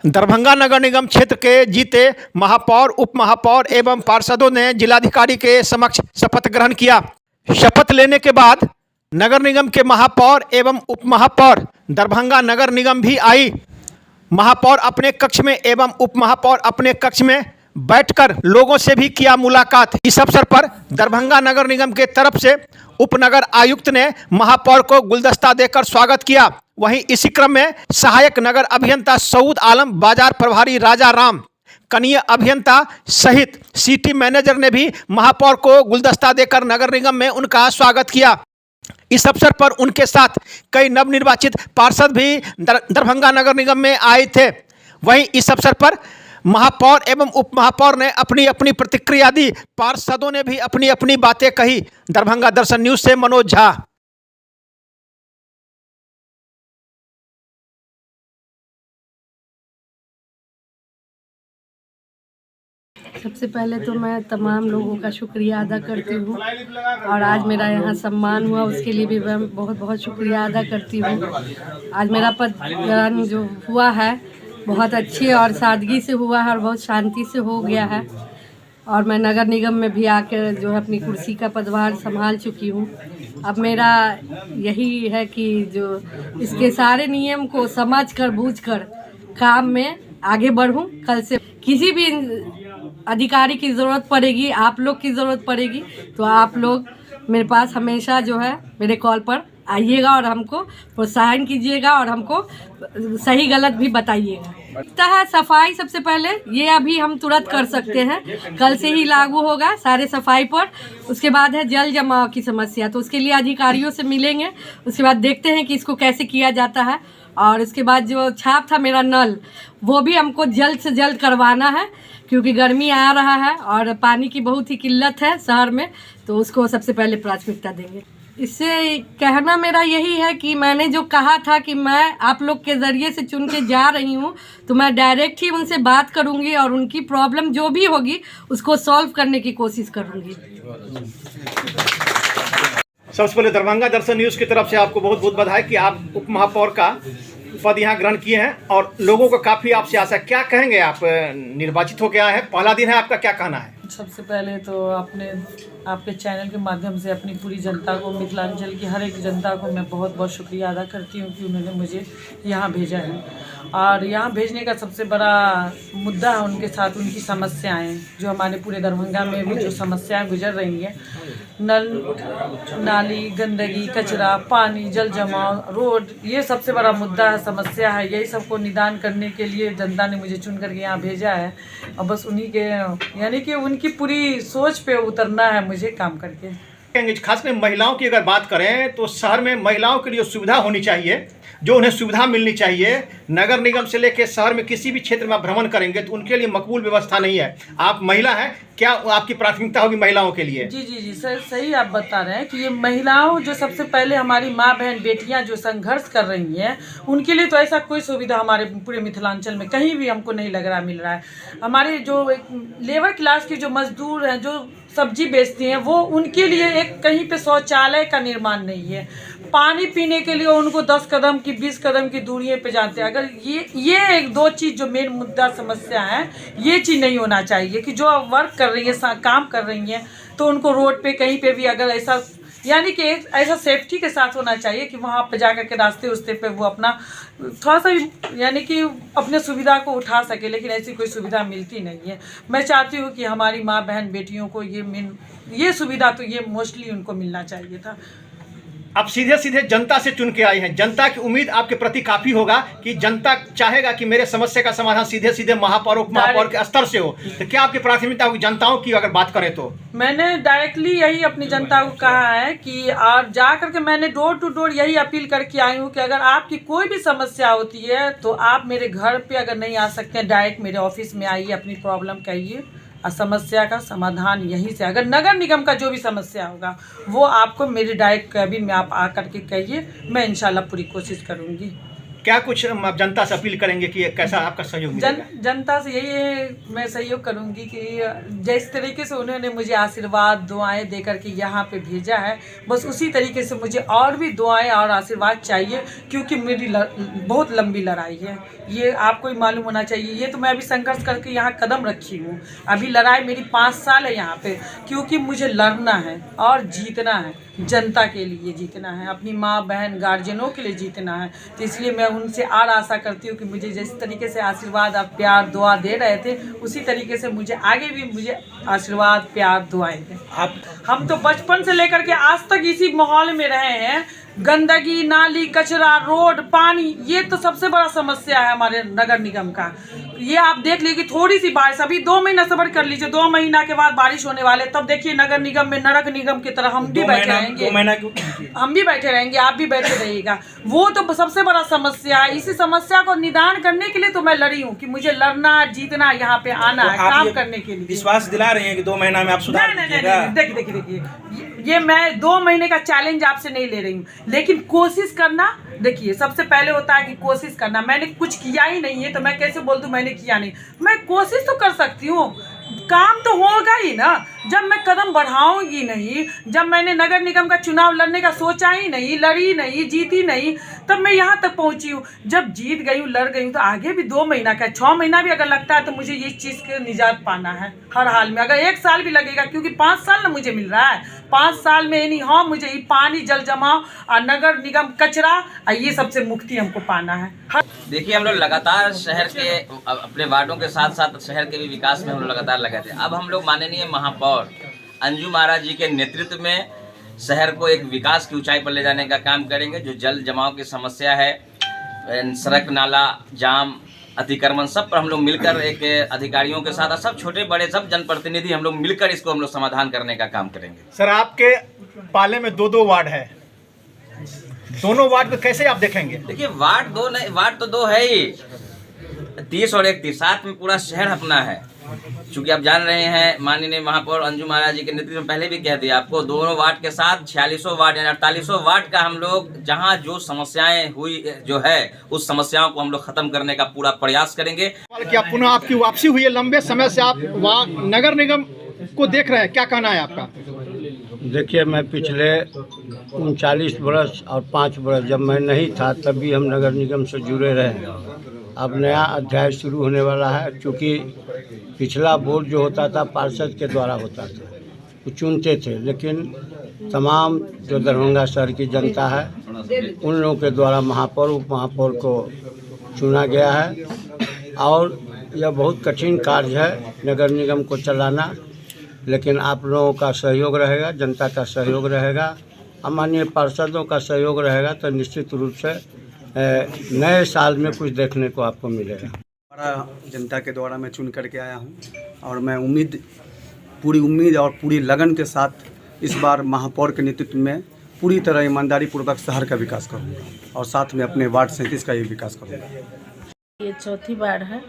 दरभंगा नगर निगम क्षेत्र के जीते महापौर, उप महापौर एवं पार्षदों ने जिलाधिकारी के समक्ष शपथ ग्रहण किया। शपथ लेने के बाद नगर निगम के महापौर एवं उप महापौर दरभंगा नगर निगम भी आई। महापौर अपने कक्ष में एवं उप महापौर अपने कक्ष में बैठकर लोगों से भी किया मुलाकात। इस अवसर पर दरभंगा नगर निगम के तरफ से उपनगर आयुक्त ने महापौर को गुलदस्ता देकर स्वागत किया। वहीं इसी क्रम में सहायक नगर अभियंता सऊद आलम, बाजार प्रभारी राजा राम, कनीय अभियंता सहित सिटी मैनेजर ने भी महापौर को गुलदस्ता देकर नगर निगम में उनका स्वागत किया। इस अवसर पर उनके साथ कई नवनिर्वाचित पार्षद भी दरभंगा नगर निगम में आए थे। वहीं इस अवसर पर महापौर एवं उप महापौर ने अपनी अपनी प्रतिक्रिया दी। पार्षदों ने भी अपनी अपनी बातें कही। दरभंगा दर्शन न्यूज से मनोज झा। सबसे पहले तो मैं तमाम लोगों का शुक्रिया अदा करती हूँ और आज मेरा यहाँ सम्मान हुआ उसके लिए भी मैं बहुत बहुत शुक्रिया अदा करती हूँ। आज मेरा पद ग्रहण जो हुआ है बहुत अच्छी और सादगी से हुआ है और बहुत शांति से हो गया है और मैं नगर निगम में भी आकर जो है अपनी कुर्सी का पदभार संभाल चुकी हूँ। अब मेरा यही है कि जो इसके सारे नियम को समझकर बूझकर काम में आगे बढ़ूँ। कल से किसी भी अधिकारी की ज़रूरत पड़ेगी, आप लोग की ज़रूरत पड़ेगी तो आप लोग मेरे पास हमेशा जो है मेरे कॉल पर आइएगा और हमको प्रोत्साहन कीजिएगा और हमको सही गलत भी बताइएगा। सफाई सबसे पहले ये अभी हम तुरंत कर सकते हैं, कल से ही लागू होगा सारे सफाई पर। उसके बाद है जल जमाव की समस्या, तो उसके लिए अधिकारियों से मिलेंगे, उसके बाद देखते हैं कि इसको कैसे किया जाता है। और उसके बाद जो छाप था मेरा नल, वो भी हमको जल्द से जल्द करवाना है क्योंकि गर्मी आ रहा है और पानी की बहुत ही किल्लत है शहर में, तो उसको सबसे पहले प्राथमिकता देंगे। इससे कहना मेरा यही है कि मैंने जो कहा था कि मैं आप लोग के ज़रिए से चुन के जा रही हूँ तो मैं डायरेक्ट ही उनसे बात करूँगी और उनकी प्रॉब्लम जो भी होगी उसको सॉल्व करने की कोशिश करूँगी। सबसे पहले दरभंगा दर्शन न्यूज़ की तरफ से आपको बहुत बहुत बधाई कि आप उप महापौर का पद यहाँ ग्रहण किए हैं और लोगों को काफ़ी आपसे आशा। क्या कहेंगे, आप निर्वाचित होकर आए हैं, पहला दिन है, आपका क्या कहना है? सबसे पहले तो आपके चैनल के माध्यम से अपनी पूरी जनता को, मिथिलांचल की हर एक जनता को मैं बहुत बहुत शुक्रिया अदा करती हूँ कि उन्होंने मुझे यहाँ भेजा है। और यहाँ भेजने का सबसे बड़ा मुद्दा है उनके साथ उनकी समस्याएं, जो हमारे पूरे दरभंगा में भी जो समस्याएं गुजर रही हैं, नल नाली, गंदगी, कचरा, पानी, जल जमाव, रोड, ये सबसे बड़ा मुद्दा है, समस्या है। यही सबको निदान करने के लिए जनता ने मुझे चुन करके यहाँ भेजा है और बस उन्हीं के यानी कि उनकी पूरी सोच पे उतरना है मुझे काम करके। खासकर महिलाओं की अगर बात करें तो शहर में महिलाओं के लिए सुविधा होनी चाहिए, जो उन्हें सुविधा मिलनी चाहिए। नगर निगम से लेकर शहर में किसी भी क्षेत्र में आप भ्रमण करेंगे तो उनके लिए मकबूल व्यवस्था नहीं है। आप महिला हैं, क्या आपकी प्राथमिकता होगी महिलाओं के लिए? जी जी जी सही आप बता रहे हैं कि ये महिलाओं जो सबसे पहले हमारी माँ बहन बेटियां जो संघर्ष कर रही हैं उनके लिए तो ऐसा कोई सुविधा हमारे पूरे मिथिलांचल में कहीं भी हमको नहीं लग रहा मिल रहा है। हमारे जो लेबर क्लास की जो मजदूर हैं, जो सब्जी बेचती हैं, वो उनके लिए एक कहीं पे शौचालय का निर्माण नहीं है। पानी पीने के लिए उनको 10 कदम की 20 कदम की दूरी पे जाते हैं। अगर ये एक दो चीज़ जो मेन मुद्दा समस्या है, ये चीज़ नहीं होना चाहिए कि जो वर्क कर रही है, काम कर रही हैं, तो उनको रोड पे कहीं पे भी अगर ऐसा यानी कि एक ऐसा सेफ्टी के साथ होना चाहिए कि वहाँ पे जाकर के रास्ते पे वो अपना थोड़ा सा यानी कि अपने सुविधा को उठा सके, लेकिन ऐसी कोई सुविधा मिलती नहीं है। मैं चाहती हूँ कि हमारी माँ बहन बेटियों को ये सुविधा तो ये मोस्टली उनको मिलना चाहिए था। आप सीधे सीधे जनता से चुन के आए हैं, जनता की उम्मीद आपके प्रति काफ़ी होगा कि जनता चाहेगा कि मेरे समस्या का समाधान सीधे सीधे महापौर, उप महापौर के स्तर से हो। तो क्या आपकी प्राथमिकता होगी जनताओं की अगर बात करें तो? मैंने डायरेक्टली यही अपनी जनता को कहा है कि और जा करके मैंने डोर टू डोर यही अपील करके आई हूँ कि अगर आपकी कोई भी समस्या होती है तो आप मेरे घर पे अगर नहीं आ सकते हैं, डायरेक्ट मेरे ऑफिस में आइए, अपनी प्रॉब्लम कहिए और समस्या का समाधान यहीं से। अगर नगर निगम का जो भी समस्या होगा वो आपको मेरे डायरेक्ट कैबिन में आप आ करके कहिए, मैं इंशाल्लाह पूरी कोशिश करूँगी। क्या कुछ आप जनता से अपील करेंगे कि कैसा आपका सहयोग मिलेगा? जनता से यही है, मैं सहयोग करूंगी कि जिस तरीके से उन्होंने मुझे आशीर्वाद दुआएं दे करके यहाँ पे भेजा है, बस उसी तरीके से मुझे और भी दुआएं और आशीर्वाद चाहिए, क्योंकि मेरी बहुत लंबी लड़ाई है, ये आपको ही मालूम होना चाहिए। ये तो मैं अभी संघर्ष करके यहाँ कदम रखी हूँ, अभी लड़ाई मेरी 5 साल है यहाँ पे, क्योंकि मुझे लड़ना है और जीतना है, जनता के लिए जीतना है, अपनी माँ बहन गार्जियनों के लिए जीतना है। तो इसलिए मैं उनसे और आशा करती हूँ कि मुझे जिस तरीके से आशीर्वाद और प्यार दुआ दे रहे थे, उसी तरीके से मुझे आगे भी मुझे आशीर्वाद प्यार दुआएं दें। हम तो बचपन से लेकर के आज तक इसी माहौल में रहे हैं। गंदगी, नाली, कचरा, रोड, पानी, ये तो सबसे बड़ा समस्या है हमारे नगर निगम का। ये आप देख लीजिए कि थोड़ी सी बारिश, अभी 2 महीना सब्र कर लीजिए, 2 महीना के बाद बारिश होने वाले, तब देखिए नगर निगम में नरक निगम की तरह हम भी बैठे रहेंगे, हम भी बैठे रहेंगे, आप भी बैठे रहिएगा। वो तो सबसे बड़ा समस्या है। इसी समस्या को निदान करने के लिए तो मैं लड़ी हूँ कि मुझे लड़ना, जीतना, यहाँ पे आना है, काम करने के लिए। विश्वास दिला रही हैं कि 2 महीना में आप सुधार कीजिएगा? देखिए, ये मैं 2 महीने का चैलेंज आपसे नहीं ले रही हूँ, लेकिन कोशिश करना। देखिए, सबसे पहले होता है कि कोशिश करना। मैंने कुछ किया ही नहीं है तो मैं कैसे बोल दूं मैंने किया नहीं। मैं कोशिश तो कर सकती हूँ, काम तो होगा ही ना। जब मैं कदम बढ़ाऊंगी नहीं, जब मैंने नगर निगम का चुनाव लड़ने का सोचा ही नहीं, लड़ी नहीं, जीती नहीं, तब मैं यहाँ तक पहुँची हूँ। जब जीत गई हूँ, लड़ गई हूँ, तो आगे भी 2 महीना का, 6 महीना भी अगर लगता है तो मुझे ये चीज़ के निजात पाना है हर हाल में। अगर 1 साल भी लगेगा, क्योंकि 5 साल ना मुझे मिल रहा है, 5 साल में नहीं, हाँ, मुझे ये पानी, जल जमाव और नगर निगम कचरा, ये सबसे मुक्ति हमको पाना है। देखिए, हम लोग लगातार शहर के अपने वार्डों के साथ साथ शहर के भी विकास में हम लोग लगातार लगे थे। अब हम लोग माननीय महापौर अंजू महाराज जी के नेतृत्व में शहर को एक विकास की ऊंचाई पर ले जाने का काम करेंगे। जो जल जमाव की समस्या है, सड़क नाला जाम, अतिक्रमण, सब पर हम लोग मिलकर एक अधिकारियों के साथ, सब छोटे बड़े सब जनप्रतिनिधि हम लोग मिलकर इसको हम लोग समाधान करने का काम करेंगे। सर, आपके पाले में 2-2 वार्ड है, दोनों वार्ड को कैसे आप देखेंगे? देखिए, वार्ड 2 नहीं, वार्ड तो 2 है ही, 30 और 31, साथ में पूरा शहर अपना है। चूंकि आप जान रहे हैं, माननीय महापौर अंजू महाराज जी के नेतृत्व में पहले भी कह दिया आपको, दोनों वार्ड के साथ 46 वार्ड यानी 48 वार्ड का हम लोग जहां जो समस्याएं हुई जो है, उस समस्याओं को हम लोग खत्म करने का पूरा प्रयास करेंगे। क्या पुनः आपकी वापसी हुई है? लंबे समय से आप नगर निगम को देख रहे हैं, क्या कहना है आपका? देखिए, मैं पिछले 39 बरस और 5 बरस जब मैं नहीं था तब भी हम नगर निगम से जुड़े रहे। अब नया अध्याय शुरू होने वाला है, क्योंकि पिछला बोर्ड जो होता था पार्षद के द्वारा होता था, वो चुनते थे, लेकिन तमाम जो दरभंगा शहर की जनता है उन लोगों के द्वारा महापौर उप महापौर को चुना गया है। और यह बहुत कठिन कार्य है नगर निगम को चलाना, लेकिन आप लोगों का सहयोग रहेगा, जनता का सहयोग रहेगा, माननीय पार्षदों का सहयोग रहेगा, तो निश्चित रूप से नए साल में कुछ देखने को आपको मिलेगा। बड़ा जनता के द्वारा मैं चुन करके आया हूं, और मैं पूरी उम्मीद और पूरी लगन के साथ इस बार महापौर के नेतृत्व में पूरी तरह ईमानदारी पूर्वक शहर का विकास करूंगा, और साथ में अपने वार्ड 37 का भी विकास करूंगा। ये 4थी बार है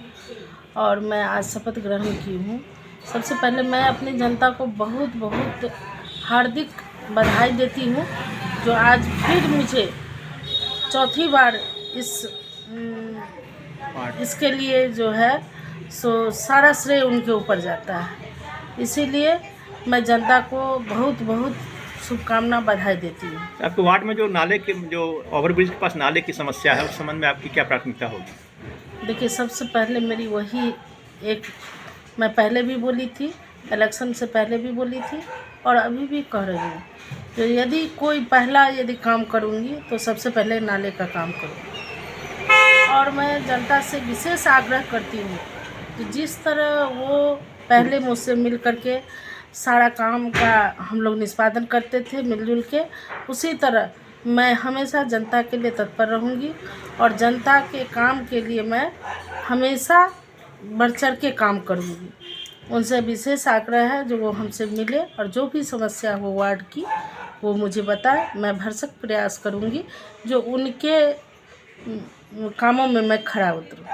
और मैं आज शपथ ग्रहण की हूँ। सबसे पहले मैं अपनी जनता को बहुत बहुत हार्दिक बधाई देती हूँ, जो आज फिर मुझे 4थी बार इसके लिए जो है सो सारा श्रेय उनके ऊपर जाता है। इसीलिए मैं जनता को बहुत बहुत शुभकामना बधाई देती हूँ। आपके वार्ड में जो नाले के, जो ओवरब्रिज के पास नाले की समस्या है, उस संबंध में आपकी क्या प्राथमिकता होगी? देखिए, सबसे पहले मेरी वही एक, मैं पहले भी बोली थी, इलेक्शन से पहले भी बोली थी और अभी भी कह रही हूँ, तो यदि कोई पहला काम करूँगी तो सबसे पहले नाले का काम करूँगी। और मैं जनता से विशेष आग्रह करती हूँ कि जिस तरह वो पहले मुझसे मिल करके सारा काम का हम लोग निष्पादन करते थे मिलजुल के, उसी तरह मैं हमेशा जनता के लिए तत्पर रहूँगी और जनता के काम के लिए मैं हमेशा बढ़ चढ़ के काम करूँगी। उनसे विशेष आग्रह है जो वो हमसे मिले और जो भी समस्या हो वार्ड की वो मुझे बताए, मैं भरसक प्रयास करूँगी जो उनके कामों में मैं खड़ा उतरूँ।